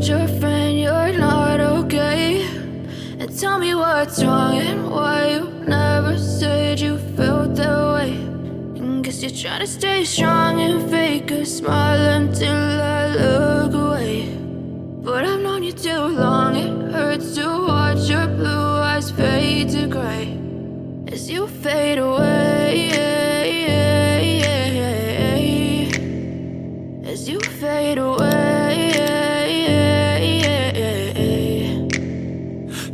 told your friend you're not okay? And tell me what's wrong and why you never said you felt that way. And guess you're trying to stay strong and fake a smile until I look away. But I've known you too long, it hurts to watch your blue eyes fade to gray as you fade away, as you fade away.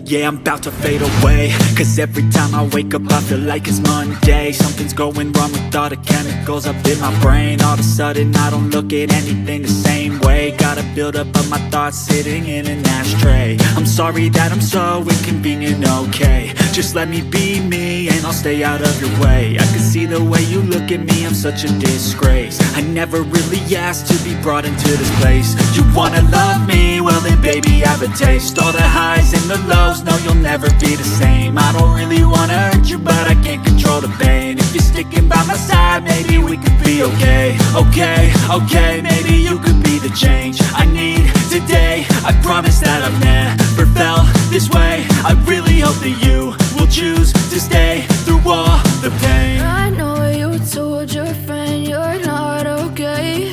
Yeah, I'm about to fade away, cause every time I wake up I feel like it's Monday. Something's going wrong with all the chemicals up in my brain. All of a sudden I don't look at anything the same way. Got a build-up of my thoughts sitting in an ashtray. I'm sorry that I'm so inconvenient, okay? Just let me be me and I'll stay out of your way. I can see the way you look at me, I'm such a disgrace. I never really asked to be brought into this place. You wanna love me? Well then baby, have a taste. All the highs and the lows, no, you'll never be the same. I don't really wanna hurt you, but I can't control the pain. If you're sticking by my side, maybe we could be okay. Okay, maybe you could be the change I need today. I promise that I've never felt this way. I really hope that you will choose to stay through all the pain. I know you told your friend you're not okay.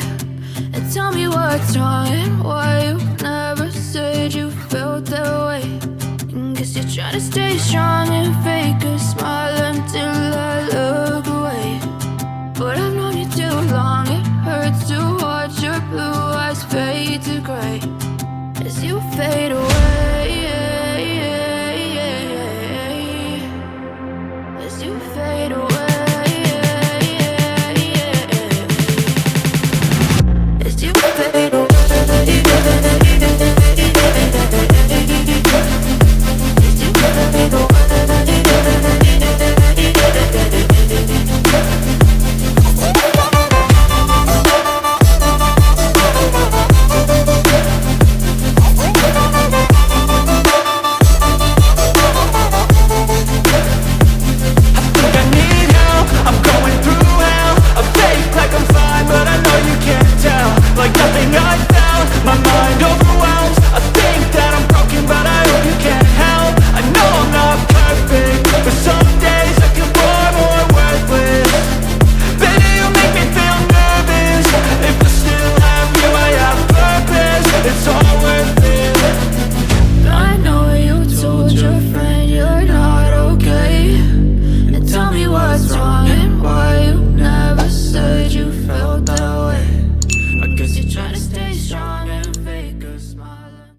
And tell me what's wrong and why you never said you felt that way. Guess you're trying to stay strong and fake a smile until I look away. But I've known you too long, it hurts to watch your blue eyes fade to gray as you fade away.